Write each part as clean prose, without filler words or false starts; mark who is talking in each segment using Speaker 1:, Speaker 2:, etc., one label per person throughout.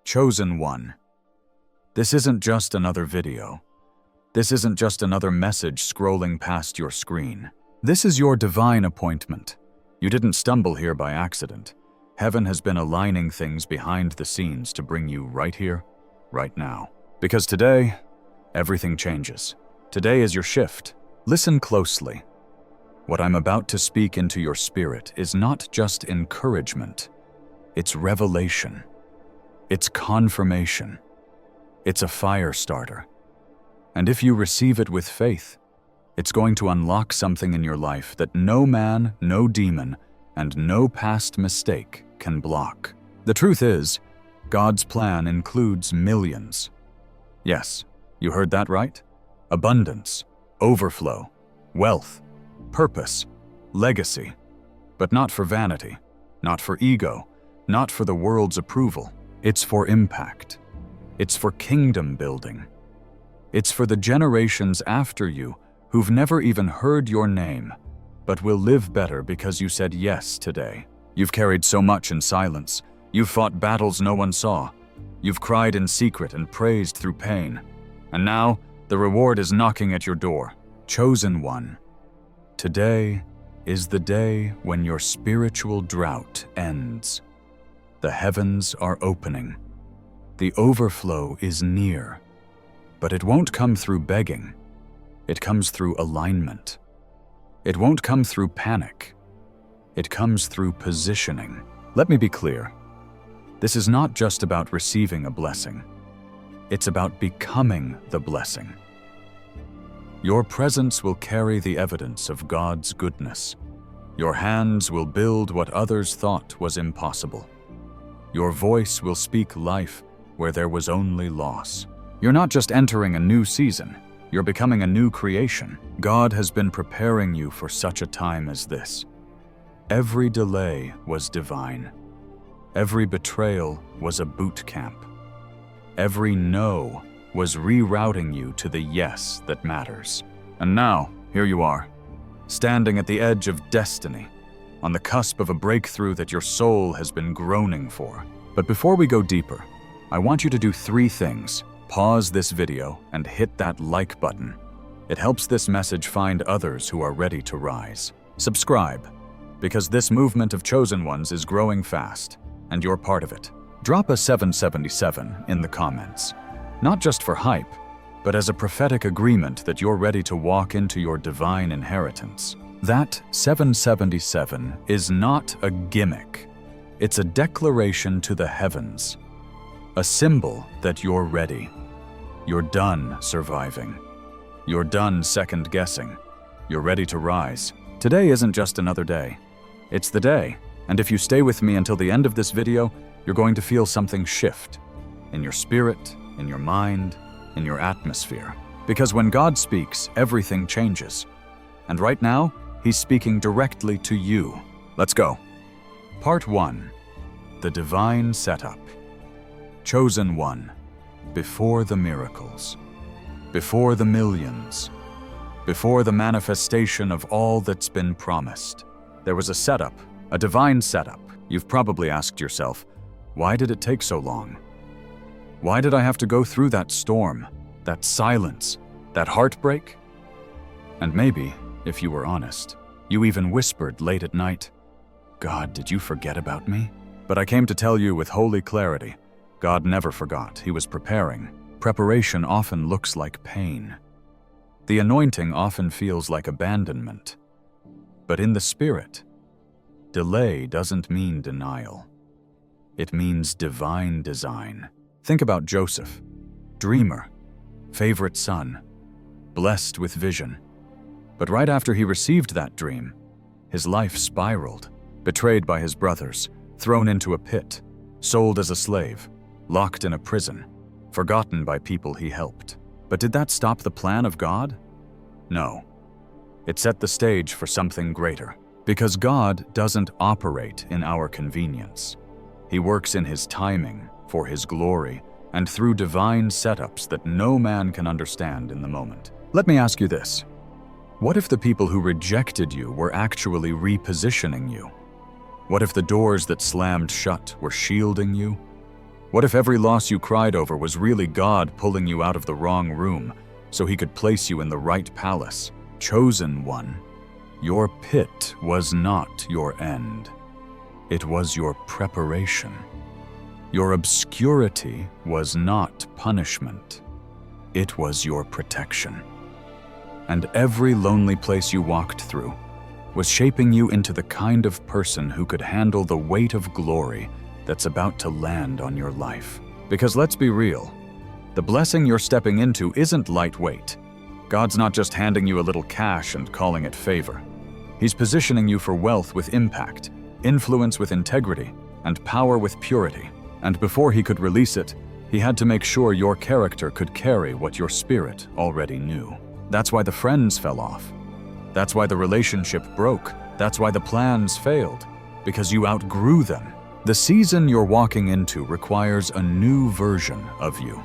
Speaker 1: Chosen one. This isn't just another video. This isn't just another message scrolling past your screen. This is your divine appointment. You didn't stumble here by accident. Heaven has been aligning things behind the scenes to bring you right here, right now. Because today, everything changes. Today is your shift. Listen closely. What I'm about to speak into your spirit is not just encouragement. It's revelation. It's confirmation. It's a fire starter. And if you receive it with faith, it's going to unlock something in your life that no man, no demon, and no past mistake can block. The truth is, God's plan includes millions. Yes, you heard that right? Abundance, overflow, wealth, purpose, legacy. But not for vanity, not for ego, not for the world's approval. It's for impact. It's for kingdom building. It's for the generations after you who've never even heard your name, but will live better because you said yes today. You've carried so much in silence. You've fought battles no one saw. You've cried in secret and praised through pain. And now, the reward is knocking at your door. Chosen one. Today is the day when your spiritual drought ends. The heavens are opening. The overflow is near. But it won't come through begging. It comes through alignment. It won't come through panic. It comes through positioning. Let me be clear. This is not just about receiving a blessing. It's about becoming the blessing. Your presence will carry the evidence of God's goodness. Your hands will build what others thought was impossible. Your voice will speak life where there was only loss. You're not just entering a new season, you're becoming a new creation. God has been preparing you for such a time as this. Every delay was divine. Every betrayal was a boot camp. Every no was rerouting you to the yes that matters. And now, here you are, standing at the edge of destiny, on the cusp of a breakthrough that your soul has been groaning for. But before we go deeper, I want you to do 3 things. Pause this video and hit that like button. It helps this message find others who are ready to rise. Subscribe, because this movement of chosen ones is growing fast, and you're part of it. Drop a 777 in the comments, not just for hype, but as a prophetic agreement that you're ready to walk into your divine inheritance. That 777 is not a gimmick. It's a declaration to the heavens, a symbol that you're ready. You're done surviving. You're done second-guessing. You're ready to rise. Today isn't just another day. It's the day. And if you stay with me until the end of this video, you're going to feel something shift in your spirit, in your mind, in your atmosphere. Because when God speaks, everything changes. And right now, He's speaking directly to you. Let's go. Part 1. The Divine Setup. Chosen one. Before the miracles. Before the millions. Before the manifestation of all that's been promised. There was a setup, a divine setup. You've probably asked yourself, why did it take so long? Why did I have to go through that storm, that silence, that heartbreak? And maybe, if you were honest, you even whispered late at night, God, did you forget about me? But I came to tell you with holy clarity, God never forgot. He was preparing. Preparation often looks like pain. The anointing often feels like abandonment. But in the Spirit, delay doesn't mean denial. It means divine design. Think about Joseph, dreamer, favorite son, blessed with vision. But right after he received that dream, his life spiraled, betrayed by his brothers, thrown into a pit, sold as a slave, locked in a prison, forgotten by people he helped. But did that stop the plan of God? No. It set the stage for something greater. Because God doesn't operate in our convenience. He works in His timing, for His glory, and through divine setups that no man can understand in the moment. Let me ask you this. What if the people who rejected you were actually repositioning you? What if the doors that slammed shut were shielding you? What if every loss you cried over was really God pulling you out of the wrong room so he could place you in the right palace? Chosen one, your pit was not your end. It was your preparation. Your obscurity was not punishment. It was your protection. And every lonely place you walked through was shaping you into the kind of person who could handle the weight of glory that's about to land on your life. Because let's be real, the blessing you're stepping into isn't lightweight. God's not just handing you a little cash and calling it favor. He's positioning you for wealth with impact, influence with integrity, and power with purity. And before he could release it, he had to make sure your character could carry what your spirit already knew. That's why the friends fell off. That's why the relationship broke. That's why the plans failed, because you outgrew them. The season you're walking into requires a new version of you.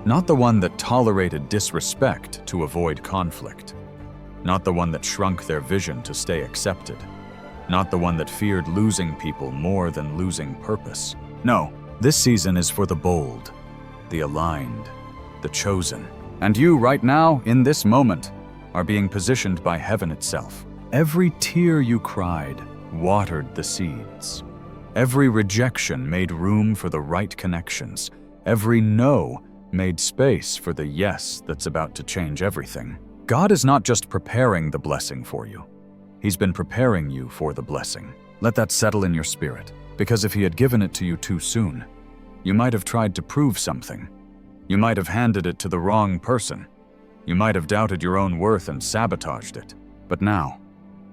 Speaker 1: Not the one that tolerated disrespect to avoid conflict. Not the one that shrunk their vision to stay accepted. Not the one that feared losing people more than losing purpose. No, this season is for the bold, the aligned, the chosen. And you, right now, in this moment, are being positioned by heaven itself. Every tear you cried watered the seeds. Every rejection made room for the right connections. Every no made space for the yes that's about to change everything. God is not just preparing the blessing for you. He's been preparing you for the blessing. Let that settle in your spirit, because if he had given it to you too soon, you might have tried to prove something. You might have handed it to the wrong person. You might have doubted your own worth and sabotaged it. But now,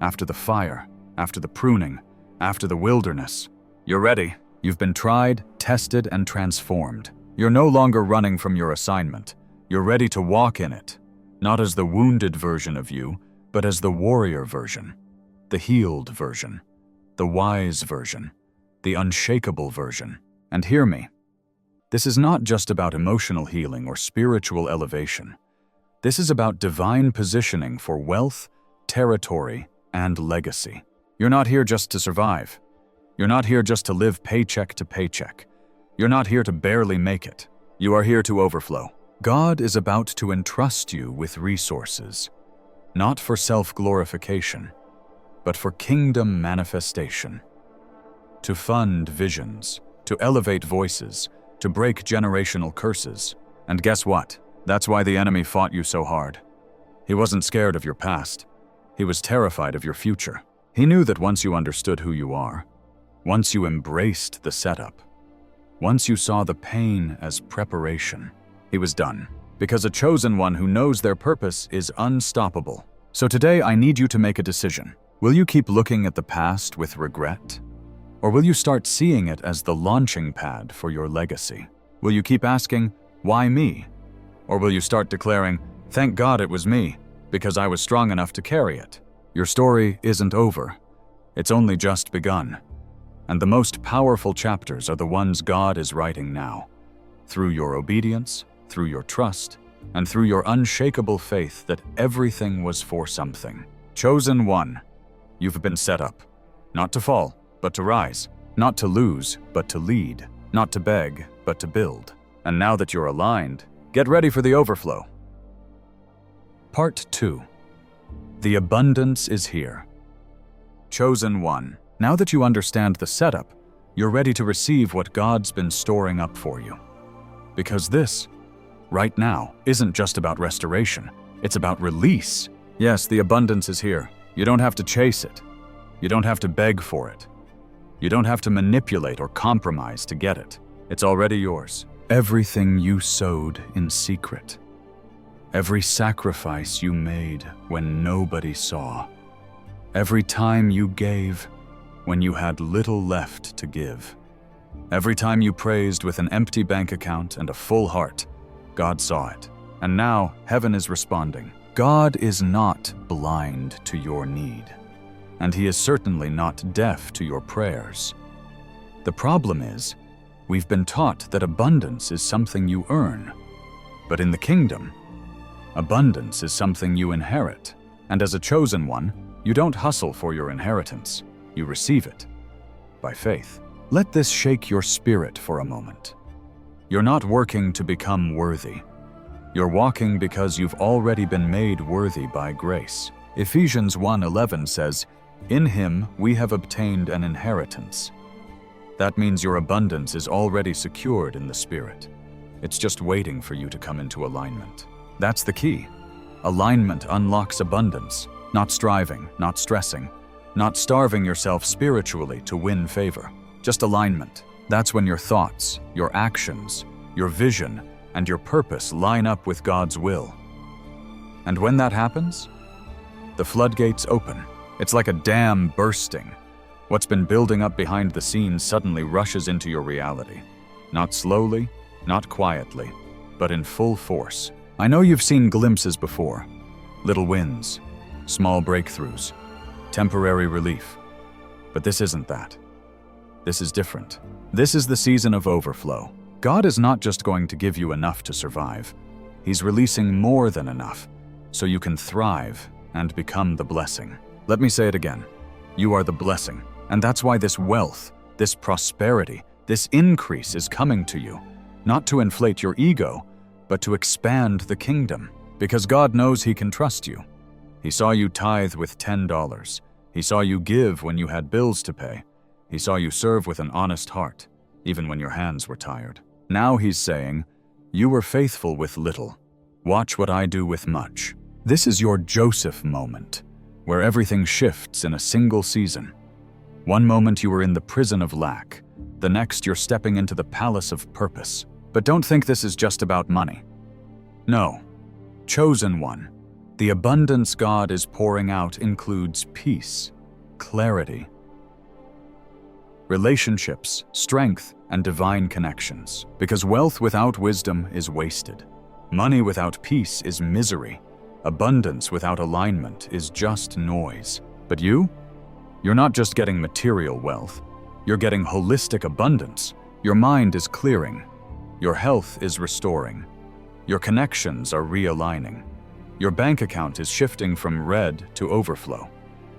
Speaker 1: after the fire, after the pruning, after the wilderness, you're ready. You've been tried, tested, and transformed. You're no longer running from your assignment. You're ready to walk in it, not as the wounded version of you, but as the warrior version, the healed version, the wise version, the unshakable version. And hear me, this is not just about emotional healing or spiritual elevation. This is about divine positioning for wealth, territory, and legacy. You're not here just to survive. You're not here just to live paycheck to paycheck. You're not here to barely make it. You are here to overflow. God is about to entrust you with resources, not for self-glorification, but for kingdom manifestation. To fund visions, to elevate voices, to break generational curses. And guess what? That's why the enemy fought you so hard. He wasn't scared of your past. He was terrified of your future. He knew that once you understood who you are, once you embraced the setup, once you saw the pain as preparation, he was done. Because a chosen one who knows their purpose is unstoppable. So today I need you to make a decision. Will you keep looking at the past with regret? Or will you start seeing it as the launching pad for your legacy? Will you keep asking, why me? Or will you start declaring, thank God it was me, because I was strong enough to carry it? Your story isn't over. It's only just begun. And the most powerful chapters are the ones God is writing now. Through your obedience, through your trust, and through your unshakable faith that everything was for something. Chosen one, you've been set up. Not to fall, but to rise. Not to lose, but to lead. Not to beg, but to build. And now that you're aligned, get ready for the overflow. Part 2. The abundance is here. Chosen one, now that you understand the setup, you're ready to receive what God's been storing up for you. Because this, right now, isn't just about restoration. It's about release. Yes, the abundance is here. You don't have to chase it. You don't have to beg for it. You don't have to manipulate or compromise to get it. It's already yours. Everything you sowed in secret. Every sacrifice you made when nobody saw. Every time you gave when you had little left to give. Every time you praised with an empty bank account and a full heart, God saw it. And now heaven is responding. God is not blind to your need, and he is certainly not deaf to your prayers. The problem is, we've been taught that abundance is something you earn. But in the kingdom, abundance is something you inherit. And as a chosen one, you don't hustle for your inheritance. You receive it by faith. Let this shake your spirit for a moment. You're not working to become worthy. You're walking because you've already been made worthy by grace. Ephesians 1:11 says, "In him we have obtained an inheritance." That means your abundance is already secured in the Spirit. It's just waiting for you to come into alignment. That's the key. Alignment unlocks abundance, not striving, not stressing, not starving yourself spiritually to win favor. Just alignment. That's when your thoughts, your actions, your vision, and your purpose line up with God's will. And when that happens, the floodgates open. It's like a dam bursting. What's been building up behind the scenes suddenly rushes into your reality. Not slowly, not quietly, but in full force. I know you've seen glimpses before. Little wins, small breakthroughs, temporary relief. But this isn't that. This is different. This is the season of overflow. God is not just going to give you enough to survive. He's releasing more than enough, so you can thrive and become the blessing. Let me say it again. You are the blessing. And that's why this wealth, this prosperity, this increase is coming to you. Not to inflate your ego, but to expand the kingdom. Because God knows He can trust you. He saw you tithe with $10. He saw you give when you had bills to pay. He saw you serve with an honest heart, even when your hands were tired. Now He's saying, "You were faithful with little. Watch what I do with much." This is your Joseph moment, where everything shifts in a single season. One moment you are in the prison of lack, the next you're stepping into the palace of purpose. But don't think this is just about money. No. Chosen one, the abundance God is pouring out includes peace, clarity, relationships, strength, and divine connections. Because wealth without wisdom is wasted. Money without peace is misery. Abundance without alignment is just noise. But you're not just getting material wealth. You're getting holistic abundance. Your mind is clearing. Your health is restoring. Your connections are realigning. Your bank account is shifting from red to overflow.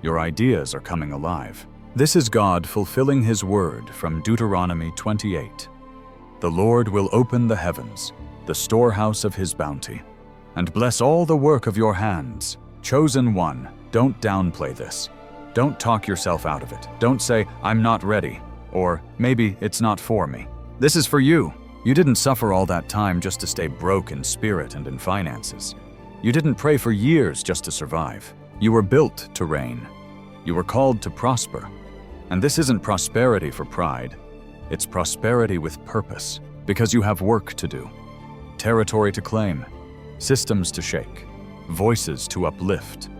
Speaker 1: Your ideas are coming alive. This is God fulfilling His word from Deuteronomy 28. The Lord will open the heavens, the storehouse of His bounty, and bless all the work of your hands. Chosen one, don't downplay this. Don't talk yourself out of it. Don't say, "I'm not ready," or "maybe it's not for me." This is for you. You didn't suffer all that time just to stay broke in spirit and in finances. You didn't pray for years just to survive. You were built to reign. You were called to prosper. And this isn't prosperity for pride. It's prosperity with purpose, because you have work to do, territory to claim, systems to shake, voices to uplift,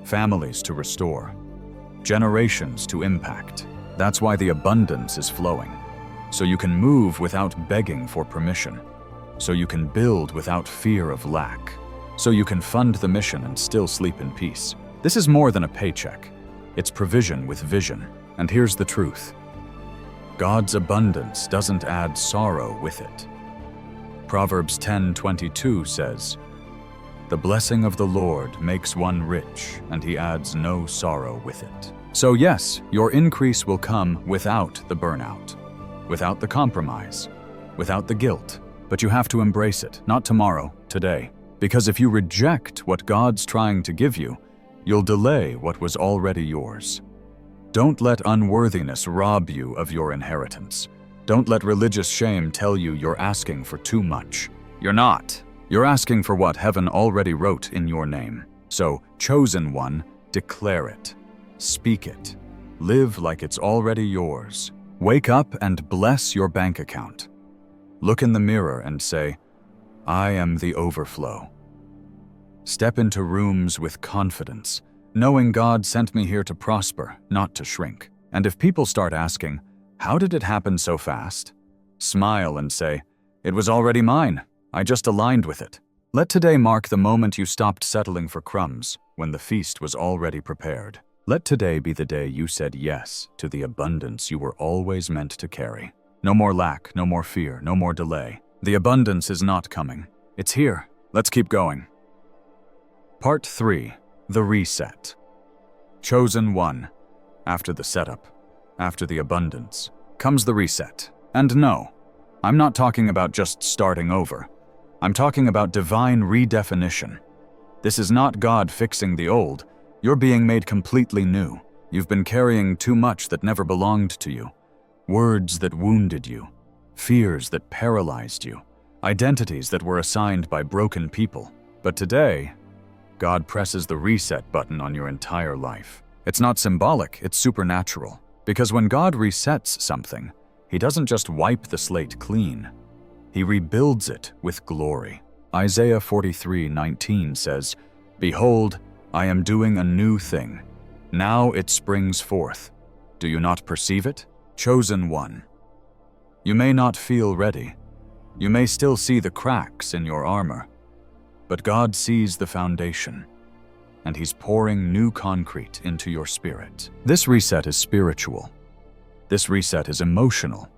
Speaker 1: families to restore, generations to impact. That's why the abundance is flowing. So you can move without begging for permission. So you can build without fear of lack. So you can fund the mission and still sleep in peace. This is more than a paycheck. It's provision with vision. And here's the truth. God's abundance doesn't add sorrow with it. Proverbs 10:22 says, "The blessing of the Lord makes one rich, and He adds no sorrow with it." So yes, your increase will come without the burnout, without the compromise, without the guilt. But you have to embrace it, not tomorrow, today. Because if you reject what God's trying to give you, you'll delay what was already yours. Don't let unworthiness rob you of your inheritance. Don't let religious shame tell you you're asking for too much. You're not. You're asking for what heaven already wrote in your name. So, chosen one, declare it. Speak it. Live like it's already yours. Wake up and bless your bank account. Look in the mirror and say, "I am the overflow." Step into rooms with confidence, knowing God sent me here to prosper, not to shrink. And if people start asking, "How did it happen so fast?" smile and say, "It was already mine. I just aligned with it." Let today mark the moment you stopped settling for crumbs when the feast was already prepared. Let today be the day you said yes to the abundance you were always meant to carry. No more lack, no more fear, no more delay. The abundance is not coming. It's here. Let's keep going. Part 3. The reset. Chosen one. After the setup, after the abundance, comes the reset. And no, I'm not talking about just starting over. I'm talking about divine redefinition. This is not God fixing the old. You're being made completely new. You've been carrying too much that never belonged to you. Words that wounded you. Fears that paralyzed you. Identities that were assigned by broken people. But today, God presses the reset button on your entire life. It's not symbolic, it's supernatural. Because when God resets something, He doesn't just wipe the slate clean. He rebuilds it with glory. Isaiah 43:19 says, "Behold, I am doing a new thing. Now it springs forth. Do you not perceive it? Chosen one." You may not feel ready. You may still see the cracks in your armor. But God sees the foundation, and He's pouring new concrete into your spirit. This reset is spiritual. This reset is emotional.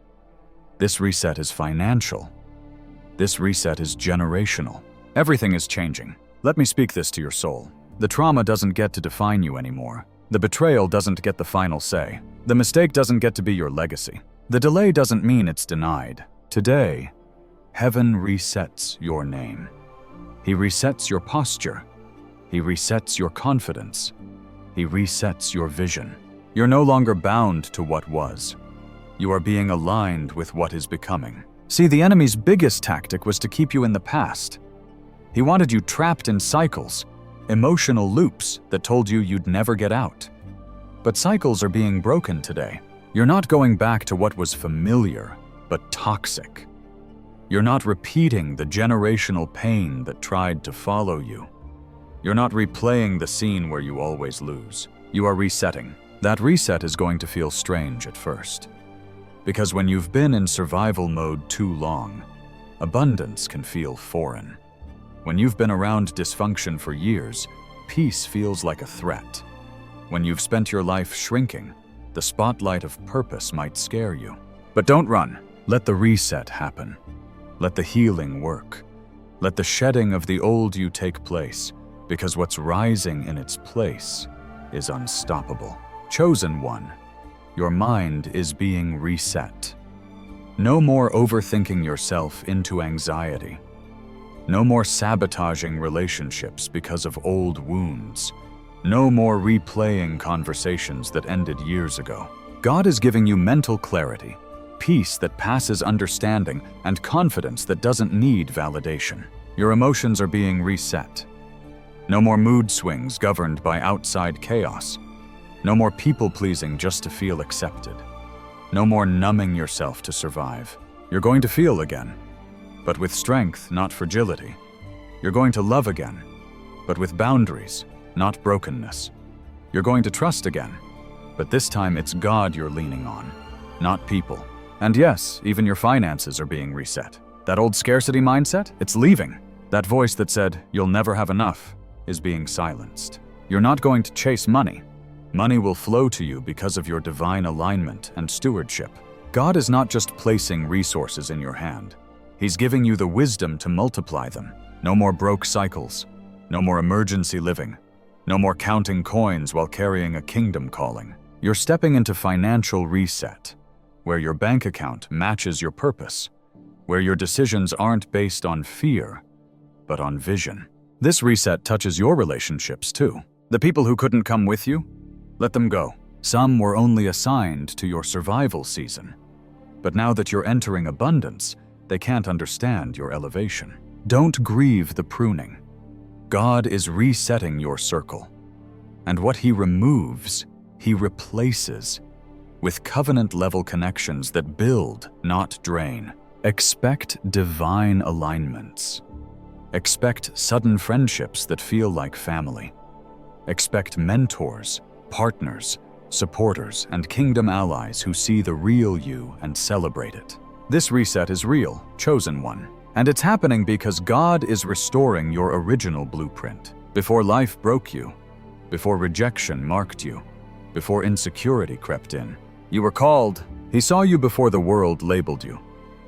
Speaker 1: This reset is financial. This reset is generational. Everything is changing. Let me speak this to your soul. The trauma doesn't get to define you anymore. The betrayal doesn't get the final say. The mistake doesn't get to be your legacy. The delay doesn't mean it's denied. Today, heaven resets your name. He resets your posture. He resets your confidence. He resets your vision. You're no longer bound to what was. You are being aligned with what is becoming. See, the enemy's biggest tactic was to keep you in the past. He wanted you trapped in cycles, emotional loops that told you you'd never get out. But cycles are being broken today. You're not going back to what was familiar, but toxic. You're not repeating the generational pain that tried to follow you. You're not replaying the scene where you always lose. You are resetting. That reset is going to feel strange at first. Because when you've been in survival mode too long, abundance can feel foreign. When you've been around dysfunction for years, peace feels like a threat. When you've spent your life shrinking, the spotlight of purpose might scare you. But don't run. Let the reset happen. Let the healing work. Let the shedding of the old you take place, because what's rising in its place is unstoppable. Chosen one, your mind is being reset. No more overthinking yourself into anxiety. No more sabotaging relationships because of old wounds. No more replaying conversations that ended years ago. God is giving you mental clarity, peace that passes understanding, and confidence that doesn't need validation. Your emotions are being reset. No more mood swings governed by outside chaos. No more people-pleasing just to feel accepted. No more numbing yourself to survive. You're going to feel again, but with strength, not fragility. You're going to love again, but with boundaries, not brokenness. You're going to trust again, but this time it's God you're leaning on, not people. And yes, even your finances are being reset. That old scarcity mindset, it's leaving. That voice that said, "You'll never have enough," is being silenced. You're not going to chase money. Money will flow to you because of your divine alignment and stewardship. God is not just placing resources in your hand. He's giving you the wisdom to multiply them. No more broke cycles. No more emergency living. No more counting coins while carrying a kingdom calling. You're stepping into financial reset, where your bank account matches your purpose, where your decisions aren't based on fear, but on vision. This reset touches your relationships too. The people who couldn't come with you, let them go. Some were only assigned to your survival season. But now that you're entering abundance, they can't understand your elevation. Don't grieve the pruning. God is resetting your circle. And what He removes, He replaces with covenant-level connections that build, not drain. Expect divine alignments. Expect sudden friendships that feel like family. Expect mentors, partners, supporters, and kingdom allies who see the real you and celebrate it. This reset is real, chosen one. And it's happening because God is restoring your original blueprint. Before life broke you, before rejection marked you, before insecurity crept in, you were called. He saw you before the world labeled you.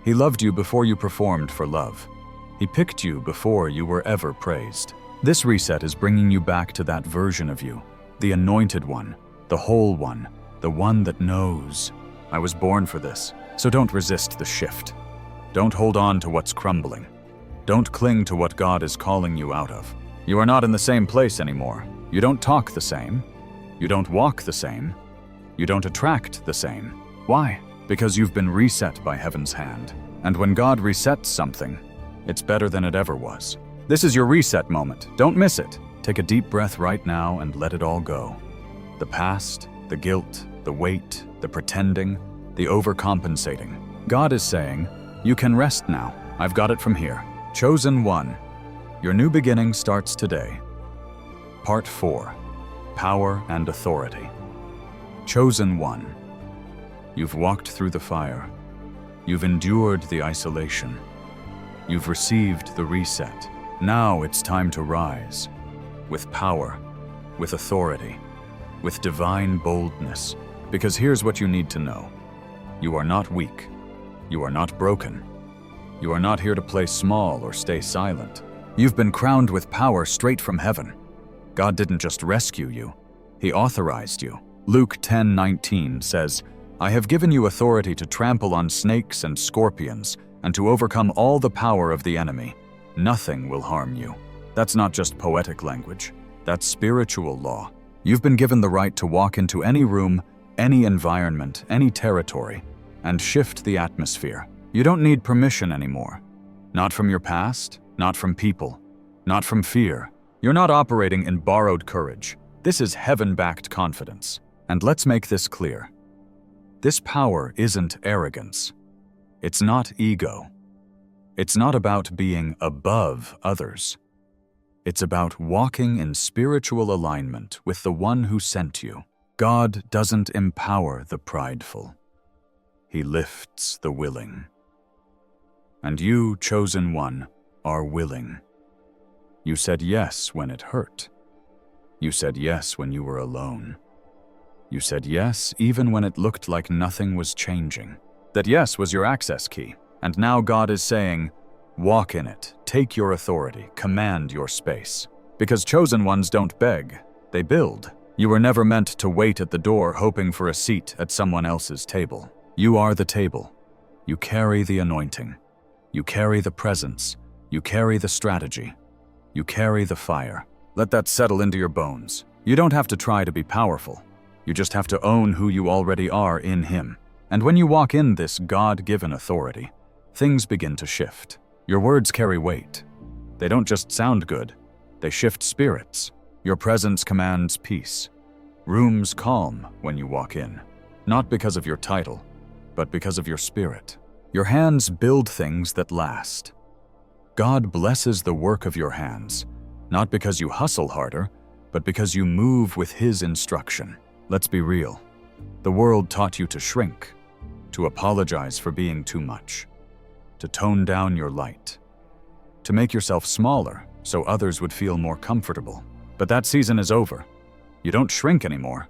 Speaker 1: He loved you before you performed for love. He picked you before you were ever praised. This reset is bringing you back to that version of you, the anointed one, the whole one, the one that knows. I was born for this, so don't resist the shift. Don't hold on to what's crumbling. Don't cling to what God is calling you out of. You are not in the same place anymore. You don't talk the same. You don't walk the same. You don't attract the same. Why? Because you've been reset by heaven's hand. And when God resets something, it's better than it ever was. This is your reset moment. Don't miss it. Take a deep breath right now and let it all go. The past, the guilt, the weight, the pretending, the overcompensating. God is saying, you can rest now. I've got it from here. Chosen one. Your new beginning starts today. Part 4. Power and Authority. Chosen one. You've walked through the fire. You've endured the isolation. You've received the reset. Now it's time to rise. With power, with authority, with divine boldness. Because here's what you need to know. You are not weak. You are not broken. You are not here to play small or stay silent. You've been crowned with power straight from heaven. God didn't just rescue you, He authorized you. Luke 10:19 says, I have given you authority to trample on snakes and scorpions and to overcome all the power of the enemy. Nothing will harm you. That's not just poetic language. That's spiritual law. You've been given the right to walk into any room, any environment, any territory, and shift the atmosphere. You don't need permission anymore. Not from your past, not from people, not from fear. You're not operating in borrowed courage. This is heaven-backed confidence. And let's make this clear. This power isn't arrogance. It's not ego. It's not about being above others. It's about walking in spiritual alignment with the one who sent you. God doesn't empower the prideful. He lifts the willing. And you, chosen one, are willing. You said yes when it hurt. You said yes when you were alone. You said yes even when it looked like nothing was changing. That yes was your access key. And now God is saying, walk in it, take your authority, command your space. Because chosen ones don't beg, they build. You were never meant to wait at the door hoping for a seat at someone else's table. You are the table. You carry the anointing. You carry the presence. You carry the strategy. You carry the fire. Let that settle into your bones. You don't have to try to be powerful. You just have to own who you already are in Him. And when you walk in this God-given authority, things begin to shift. Your words carry weight. They don't just sound good. They shift spirits. Your presence commands peace. Rooms calm when you walk in. Not because of your title, but because of your spirit. Your hands build things that last. God blesses the work of your hands, not because you hustle harder, but because you move with His instruction. Let's be real. The world taught you to shrink, to apologize for being too much, to tone down your light, to make yourself smaller so others would feel more comfortable. But that season is over. You don't shrink anymore.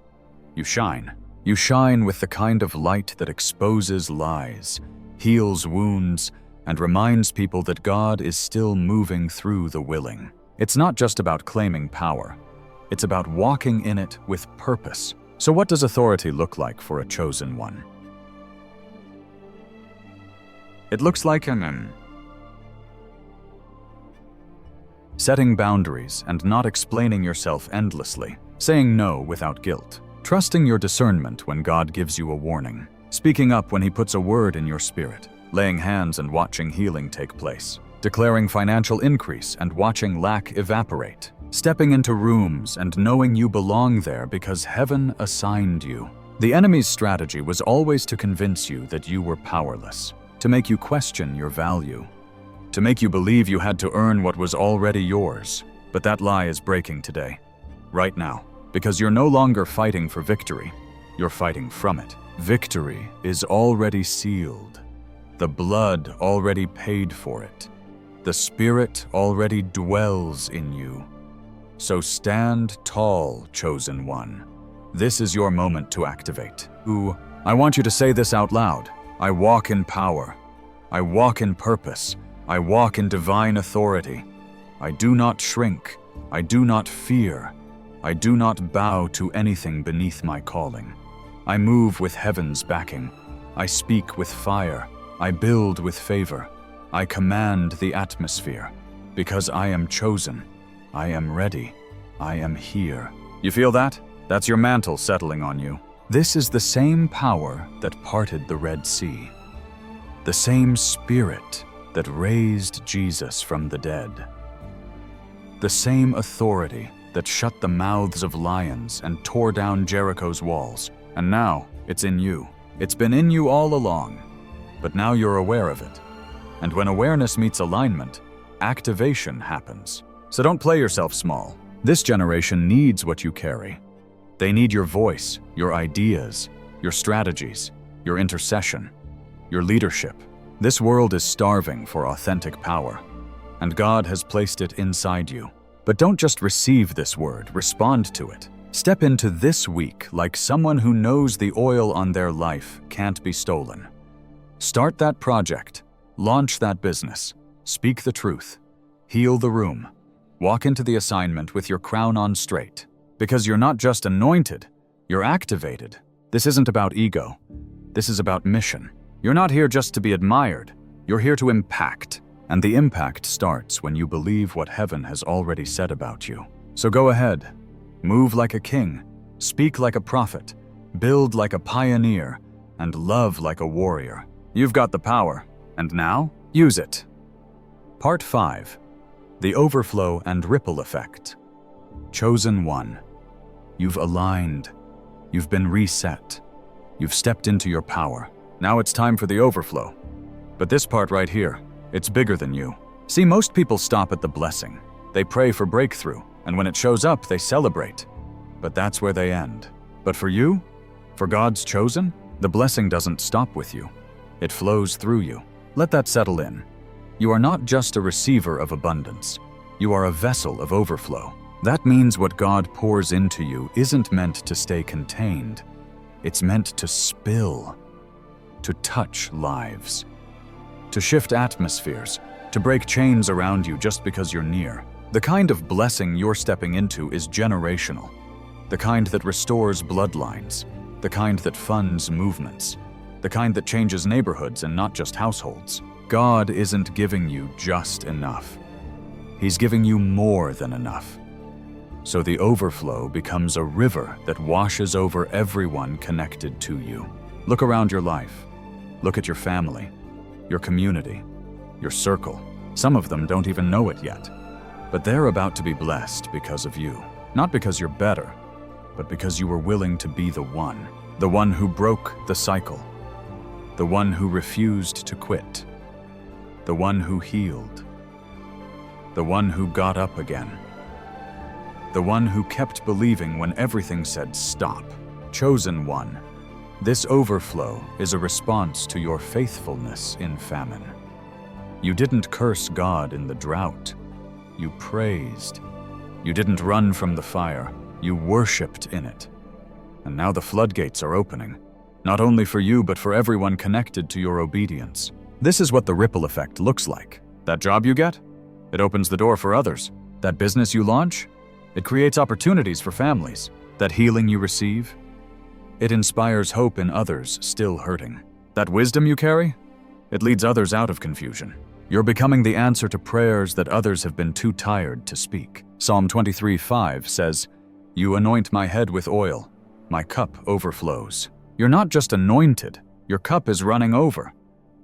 Speaker 1: You shine. You shine with the kind of light that exposes lies, heals wounds, and reminds people that God is still moving through the willing. It's not just about claiming power. It's about walking in it with purpose. So what does authority look like for a chosen one? It looks like setting boundaries and not explaining yourself endlessly, saying no without guilt, trusting your discernment when God gives you a warning, speaking up when He puts a word in your spirit, laying hands and watching healing take place, declaring financial increase and watching lack evaporate, stepping into rooms and knowing you belong there because heaven assigned you. The enemy's strategy was always to convince you that you were powerless, to make you question your value, to make you believe you had to earn what was already yours. But that lie is breaking today, right now, because you're no longer fighting for victory, you're fighting from it. Victory is already sealed. The blood already paid for it. The Spirit already dwells in you. So stand tall, chosen one. This is your moment to activate. I want you to say this out loud. I walk in power. I walk in purpose. I walk in divine authority. I do not shrink. I do not fear. I do not bow to anything beneath my calling. I move with heaven's backing. I speak with fire. I build with favor. I command the atmosphere. Because I am chosen. I am ready. I am here. You feel that? That's your mantle settling on you. This is the same power that parted the Red Sea. The same Spirit that raised Jesus from the dead. The same authority that shut the mouths of lions and tore down Jericho's walls. And now, it's in you. It's been in you all along. But now you're aware of it. And when awareness meets alignment, activation happens. So don't play yourself small. This generation needs what you carry. They need your voice, your ideas, your strategies, your intercession, your leadership. This world is starving for authentic power, and God has placed it inside you. But don't just receive this word, respond to it. Step into this week like someone who knows the oil on their life can't be stolen. Start that project, launch that business, speak the truth, heal the room, walk into the assignment with your crown on straight. Because you're not just anointed, you're activated. This isn't about ego. This is about mission. You're not here just to be admired. You're here to impact. And the impact starts when you believe what heaven has already said about you. So go ahead. Move like a king. Speak like a prophet. Build like a pioneer. And love like a warrior. You've got the power. And now, use it. Part 5. The Overflow and Ripple Effect. Chosen one. You've aligned. You've been reset. You've stepped into your power. Now it's time for the overflow. But this part right here, it's bigger than you. See, most people stop at the blessing. They pray for breakthrough, and when it shows up, they celebrate. But that's where they end. But for you, for God's chosen, the blessing doesn't stop with you. It flows through you. Let that settle in. You are not just a receiver of abundance. You are a vessel of overflow. That means what God pours into you isn't meant to stay contained. It's meant to spill, to touch lives, to shift atmospheres, to break chains around you just because you're near. The kind of blessing you're stepping into is generational, the kind that restores bloodlines, the kind that funds movements, the kind that changes neighborhoods and not just households. God isn't giving you just enough. He's giving you more than enough. So the overflow becomes a river that washes over everyone connected to you. Look around your life. Look at your family, your community, your circle. Some of them don't even know it yet. But they're about to be blessed because of you. Not because you're better, but because you were willing to be the one who broke the cycle, the one who refused to quit, the one who healed, the one who got up again, the one who kept believing when everything said stop. Chosen one. This overflow is a response to your faithfulness in famine. You didn't curse God in the drought. You praised. You didn't run from the fire. You worshiped in it. And now the floodgates are opening, not only for you but for everyone connected to your obedience. This is what the ripple effect looks like. That job you get? It opens the door for others. That business you launch? It creates opportunities for families. That healing you receive? It inspires hope in others still hurting. That wisdom you carry? It leads others out of confusion. You're becoming the answer to prayers that others have been too tired to speak. Psalm 23:5 says, "You anoint my head with oil. My cup overflows." You're not just anointed, your cup is running over.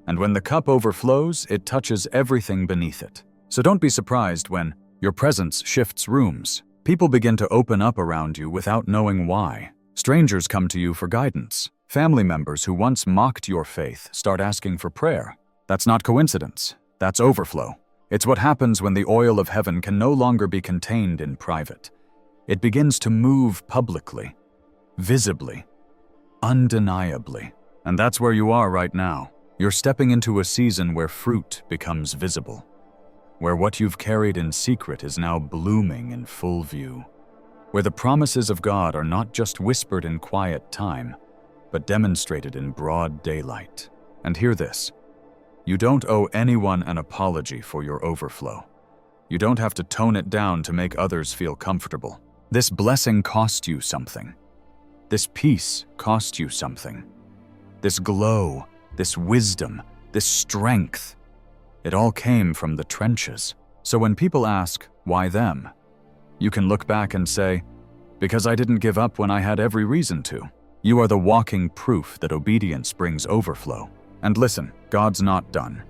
Speaker 1: And when the cup overflows, it touches everything beneath it. So don't be surprised when your presence shifts rooms. People begin to open up around you without knowing why. Strangers come to you for guidance. Family members who once mocked your faith start asking for prayer. That's not coincidence. That's overflow. It's what happens when the oil of heaven can no longer be contained in private. It begins to move publicly, visibly, undeniably. And that's where you are right now. You're stepping into a season where fruit becomes visible, where what you've carried in secret is now blooming in full view, where the promises of God are not just whispered in quiet time, but demonstrated in broad daylight. And hear this. You don't owe anyone an apology for your overflow. You don't have to tone it down to make others feel comfortable. This blessing cost you something. This peace cost you something. This glow, this wisdom, this strength. It all came from the trenches. So when people ask, why them? You can look back and say, because I didn't give up when I had every reason to. You are the walking proof that obedience brings overflow. And listen, God's not done.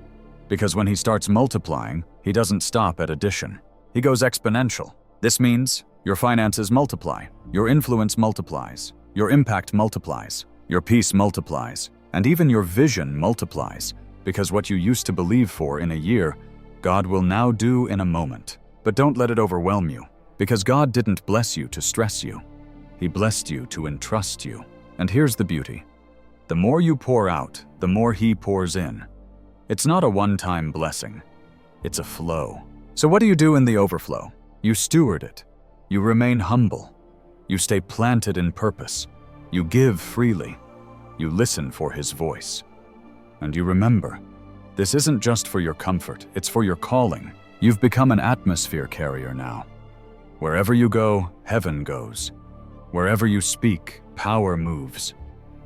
Speaker 1: Because when He starts multiplying, He doesn't stop at addition. He goes exponential. This means your finances multiply, your influence multiplies, your impact multiplies, your peace multiplies, and even your vision multiplies, because what you used to believe for in a year, God will now do in a moment. But don't let it overwhelm you, because God didn't bless you to stress you. He blessed you to entrust you. And here's the beauty. The more you pour out, the more He pours in. It's not a one-time blessing. It's a flow. So what do you do in the overflow? You steward it. You remain humble. You stay planted in purpose. You give freely. You listen for His voice. And you remember, this isn't just for your comfort, it's for your calling. You've become an atmosphere carrier now. Wherever you go, heaven goes. Wherever you speak, power moves.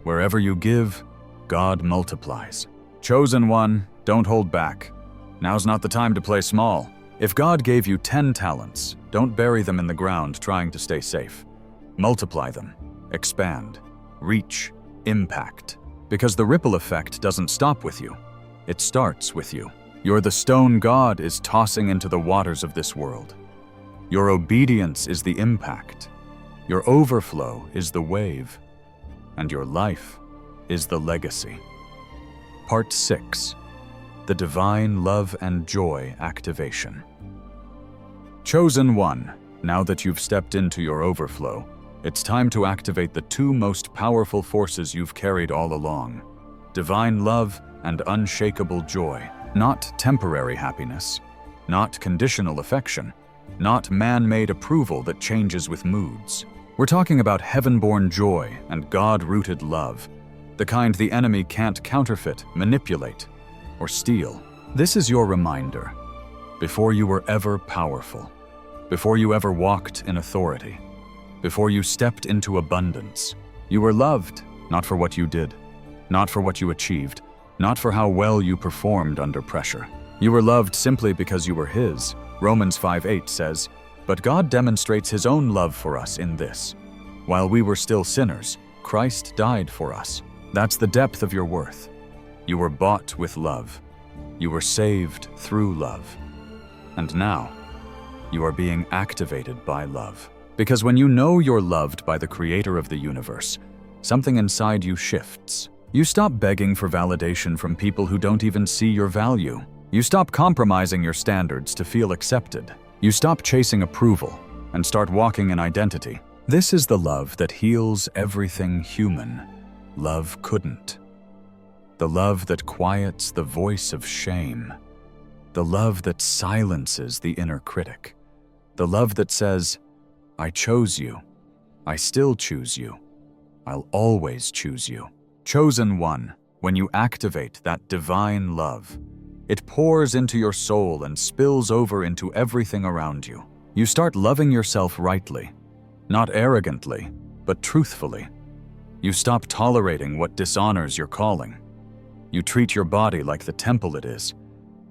Speaker 1: Wherever you give, God multiplies. Chosen one, don't hold back. Now's not the time to play small. If God gave you 10 talents, don't bury them in the ground trying to stay safe. Multiply them, expand, reach, impact. Because the ripple effect doesn't stop with you. It starts with you. You're the stone God is tossing into the waters of this world. Your obedience is the impact. Your overflow is the wave. And your life is the legacy. Part 6. The Divine Love and Joy Activation. Chosen one, now that you've stepped into your overflow, it's time to activate the two most powerful forces you've carried all along. Divine love and unshakable joy. Not temporary happiness. Not conditional affection. Not man-made approval that changes with moods. We're talking about heaven-born joy and God-rooted love. The kind the enemy can't counterfeit, manipulate, or steal. This is your reminder. Before you were ever powerful. Before you ever walked in authority. Before you stepped into abundance. You were loved, not for what you did. Not for what you achieved. Not for how well you performed under pressure. You were loved simply because you were His. Romans 5:8 says, "But God demonstrates His own love for us in this. While we were still sinners, Christ died for us." That's the depth of your worth. You were bought with love. You were saved through love. And now, you are being activated by love. Because when you know you're loved by the Creator of the universe, something inside you shifts. You stop begging for validation from people who don't even see your value. You stop compromising your standards to feel accepted. You stop chasing approval and start walking in identity. This is the love that heals everything human love couldn't. The love that quiets the voice of shame. The love that silences the inner critic. The love that says, I chose you. I still choose you. I'll always choose you. Chosen one, when you activate that divine love, it pours into your soul and spills over into everything around you. You start loving yourself rightly, not arrogantly, but truthfully. You stop tolerating what dishonors your calling. You treat your body like the temple it is.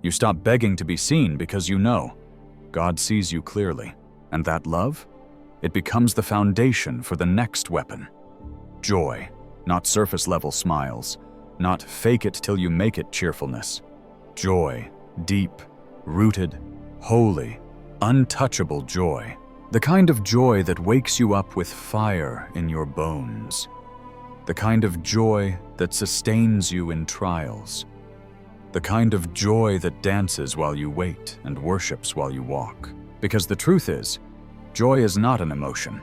Speaker 1: You stop begging to be seen because you know God sees you clearly. And that love? It becomes the foundation for the next weapon. Joy, not surface-level smiles, not fake-it-till-you-make-it cheerfulness. Joy, deep, rooted, holy, untouchable joy. The kind of joy that wakes you up with fire in your bones. The kind of joy that sustains you in trials. The kind of joy that dances while you wait and worships while you walk. Because the truth is, joy is not an emotion,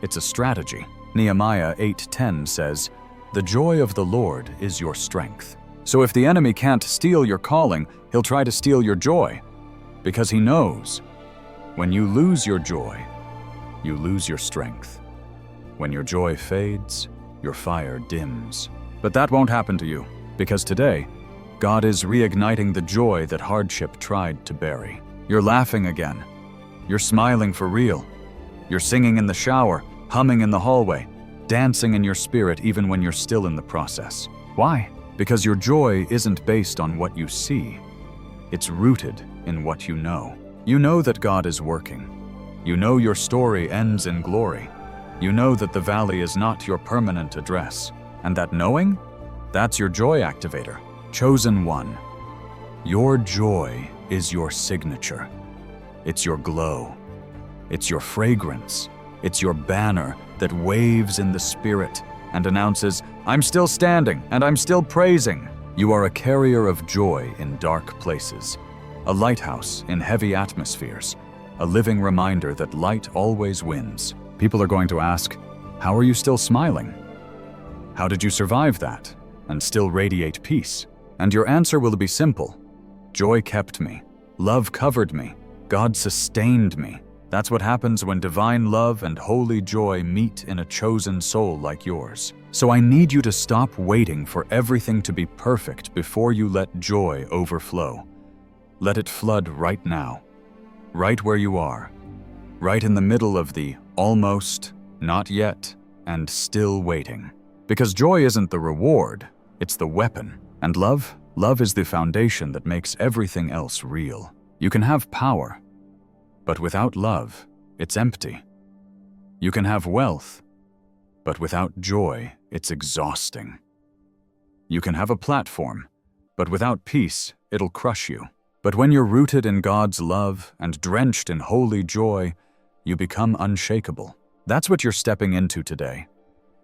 Speaker 1: it's a strategy. Nehemiah 8:10 says, "The joy of the Lord is your strength." So if the enemy can't steal your calling, he'll try to steal your joy. Because he knows, when you lose your joy, you lose your strength. When your joy fades, your fire dims. But that won't happen to you, because today, God is reigniting the joy that hardship tried to bury. You're laughing again. You're smiling for real. You're singing in the shower, humming in the hallway, dancing in your spirit even when you're still in the process. Why? Because your joy isn't based on what you see. It's rooted in what you know. You know that God is working. You know your story ends in glory. You know that the valley is not your permanent address. And that knowing? That's your joy activator. Chosen one. Your joy is your signature. It's your glow. It's your fragrance. It's your banner that waves in the spirit and announces, I'm still standing and I'm still praising. You are a carrier of joy in dark places, a lighthouse in heavy atmospheres, a living reminder that light always wins. People are going to ask, how are you still smiling? How did you survive that and still radiate peace? And your answer will be simple. Joy kept me. Love covered me. God sustained me. That's what happens when divine love and holy joy meet in a chosen soul like yours. So I need you to stop waiting for everything to be perfect before you let joy overflow. Let it flood right now, right where you are, right in the middle of the almost, not yet, and still waiting. Because joy isn't the reward, it's the weapon. And love is the foundation that makes everything else real. You can have power, but without love, it's empty. You can have wealth, but without joy, it's exhausting. You can have a platform, but without peace, it'll crush you. But when you're rooted in God's love and drenched in holy joy, you become unshakable. That's what you're stepping into today.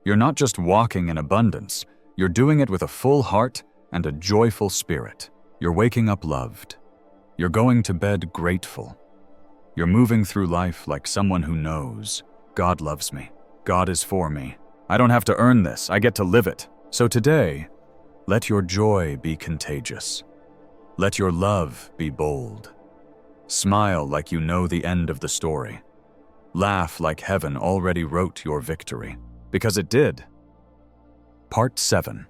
Speaker 1: You're not just walking in abundance, you're doing it with a full heart and a joyful spirit. You're waking up loved. You're going to bed grateful. You're moving through life like someone who knows, God loves me. God is for me. I don't have to earn this, I get to live it. So today, let your joy be contagious. Let your love be bold. Smile like you know the end of the story. Laugh like heaven already wrote your victory, because it did. Part 7.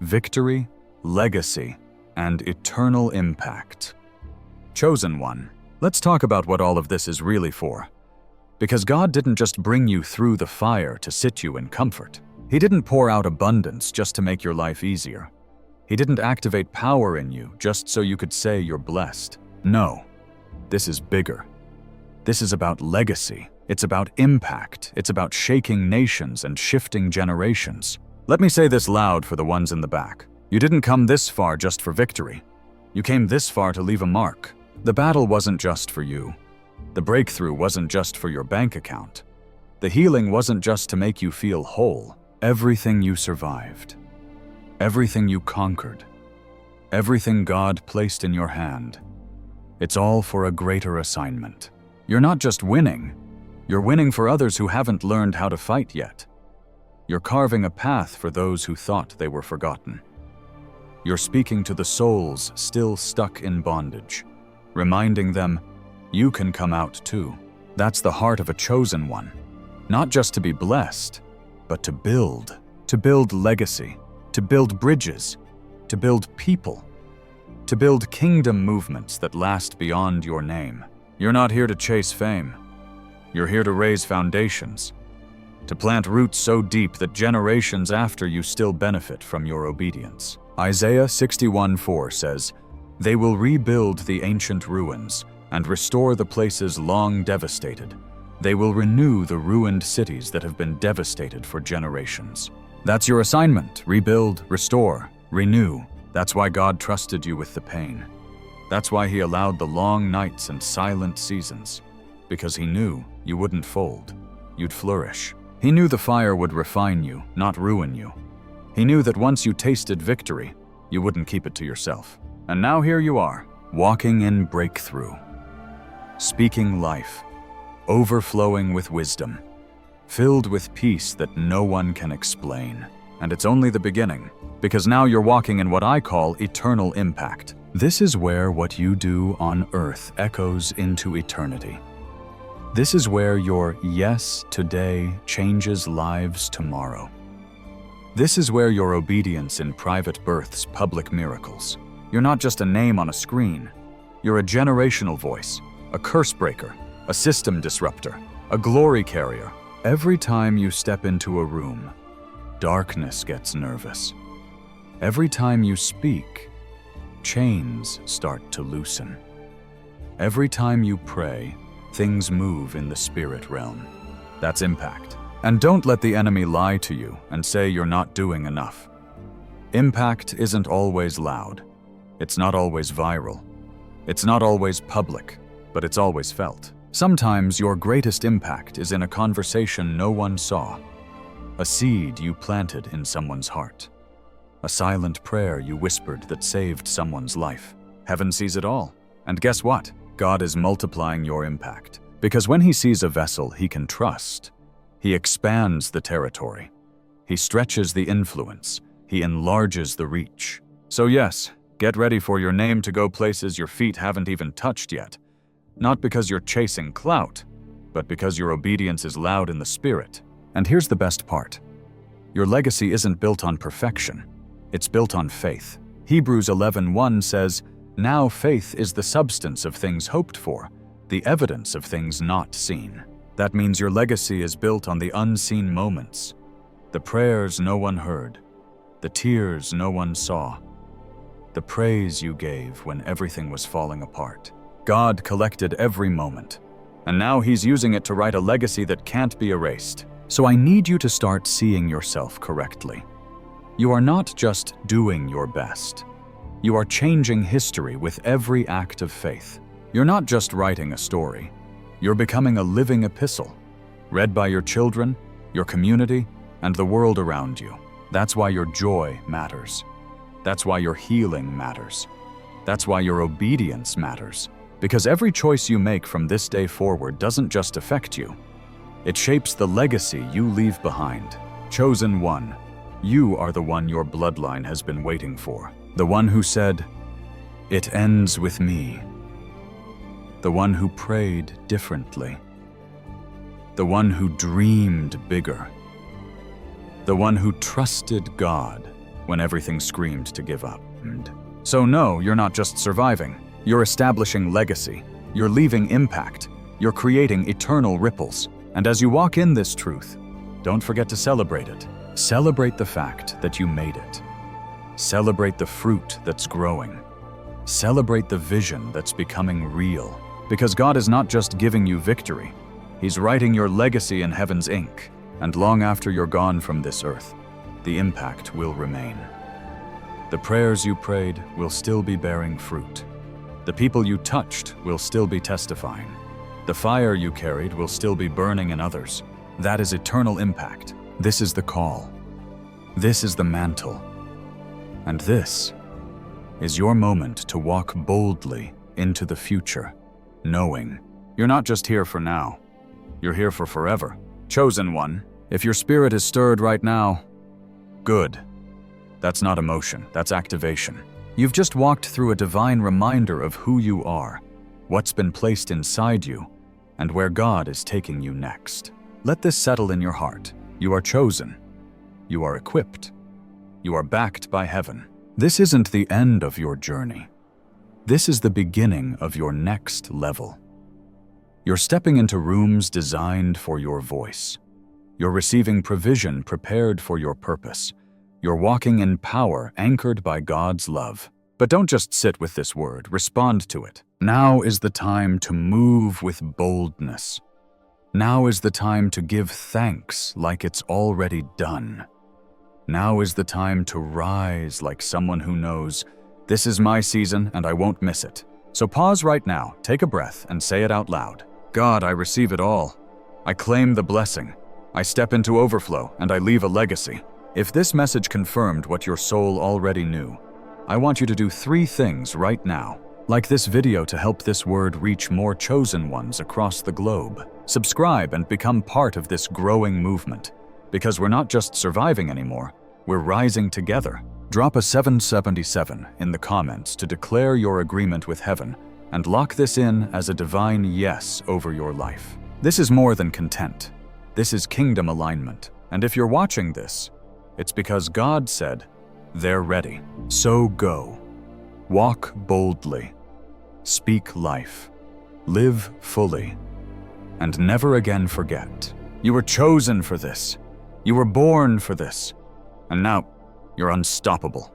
Speaker 1: Victory, Legacy, and Eternal Impact. Chosen one. Let's talk about what all of this is really for. Because God didn't just bring you through the fire to sit you in comfort. He didn't pour out abundance just to make your life easier. He didn't activate power in you just so you could say you're blessed. No, this is bigger. This is about legacy. It's about impact. It's about shaking nations and shifting generations. Let me say this loud for the ones in the back. You didn't come this far just for victory. You came this far to leave a mark. The battle wasn't just for you. The breakthrough wasn't just for your bank account. The healing wasn't just to make you feel whole. Everything you survived, everything you conquered, everything God placed in your hand, it's all for a greater assignment. You're not just winning, you're winning for others who haven't learned how to fight yet. You're carving a path for those who thought they were forgotten. You're speaking to the souls still stuck in bondage, reminding them, you can come out too. That's the heart of a chosen one. Not just to be blessed, but to build legacy, to build bridges, to build people, to build kingdom movements that last beyond your name. You're not here to chase fame. You're here to raise foundations, to plant roots so deep that generations after you still benefit from your obedience. Isaiah 61:4 says, "They will rebuild the ancient ruins and restore the places long devastated. They will renew the ruined cities that have been devastated for generations." That's your assignment. Rebuild, restore, renew. That's why God trusted you with the pain. That's why He allowed the long nights and silent seasons. Because He knew you wouldn't fold. You'd flourish. He knew the fire would refine you, not ruin you. He knew that once you tasted victory, you wouldn't keep it to yourself. And now here you are, walking in breakthrough. Speaking life. Overflowing with wisdom, filled with peace that no one can explain. And it's only the beginning, because now you're walking in what I call eternal impact. This is where what you do on earth echoes into eternity. This is where your yes today changes lives tomorrow. This is where your obedience in private births public miracles. You're not just a name on a screen. You're a generational voice, a curse breaker, a system disruptor, a glory carrier. Every time you step into a room, darkness gets nervous. Every time you speak, chains start to loosen. Every time you pray, things move in the spirit realm. That's impact. And don't let the enemy lie to you and say you're not doing enough. Impact isn't always loud. It's not always viral. It's not always public, but it's always felt. Sometimes your greatest impact is in a conversation no one saw, a seed you planted in someone's heart, a silent prayer you whispered that saved someone's life. Heaven sees it all. And guess what? God is multiplying your impact. Because when he sees a vessel he can trust, he expands the territory. He stretches the influence. He enlarges the reach. So yes, get ready for your name to go places your feet haven't even touched yet. Not because you're chasing clout, but because your obedience is loud in the spirit. And here's the best part. Your legacy isn't built on perfection. It's built on faith. Hebrews 11:1 says, "Now faith is the substance of things hoped for, the evidence of things not seen." That means your legacy is built on the unseen moments, the prayers no one heard, the tears no one saw, the praise you gave when everything was falling apart. God collected every moment, and now he's using it to write a legacy that can't be erased. So I need you to start seeing yourself correctly. You are not just doing your best. You are changing history with every act of faith. You're not just writing a story. You're becoming a living epistle, read by your children, your community, and the world around you. That's why your joy matters. That's why your healing matters. That's why your obedience matters. Because every choice you make from this day forward doesn't just affect you. It shapes the legacy you leave behind. Chosen one, you are the one your bloodline has been waiting for. The one who said, "It ends with me." The one who prayed differently. The one who dreamed bigger. The one who trusted God when everything screamed to give up. So no, you're not just surviving. You're establishing legacy. You're leaving impact. You're creating eternal ripples. And as you walk in this truth, don't forget to celebrate it. Celebrate the fact that you made it. Celebrate the fruit that's growing. Celebrate the vision that's becoming real. Because God is not just giving you victory. He's writing your legacy in heaven's ink. And long after you're gone from this earth, the impact will remain. The prayers you prayed will still be bearing fruit. The people you touched will still be testifying. The fire you carried will still be burning in others. That is eternal impact. This is the call. This is the mantle. And this is your moment to walk boldly into the future, knowing you're not just here for now. You're here for forever. Chosen one, if your spirit is stirred right now, good. That's not emotion, that's activation. You've just walked through a divine reminder of who you are, what's been placed inside you, and where God is taking you next. Let this settle in your heart. You are chosen. You are equipped. You are backed by heaven. This isn't the end of your journey. This is the beginning of your next level. You're stepping into rooms designed for your voice. You're receiving provision prepared for your purpose. You're walking in power anchored by God's love. But don't just sit with this word, respond to it. Now is the time to move with boldness. Now is the time to give thanks like it's already done. Now is the time to rise like someone who knows, this is my season and I won't miss it. So pause right now, take a breath, and say it out loud. God, I receive it all. I claim the blessing. I step into overflow and I leave a legacy. If this message confirmed what your soul already knew, I want you to do 3 things right now. Like this video to help this word reach more chosen ones across the globe. Subscribe and become part of this growing movement. Because we're not just surviving anymore, we're rising together. Drop a 777 in the comments to declare your agreement with heaven and lock this in as a divine yes over your life. This is more than content. This is kingdom alignment. And if you're watching this, it's because God said, they're ready. So go. Walk boldly. Speak life. Live fully. And never again forget. You were chosen for this. You were born for this. And now, you're unstoppable.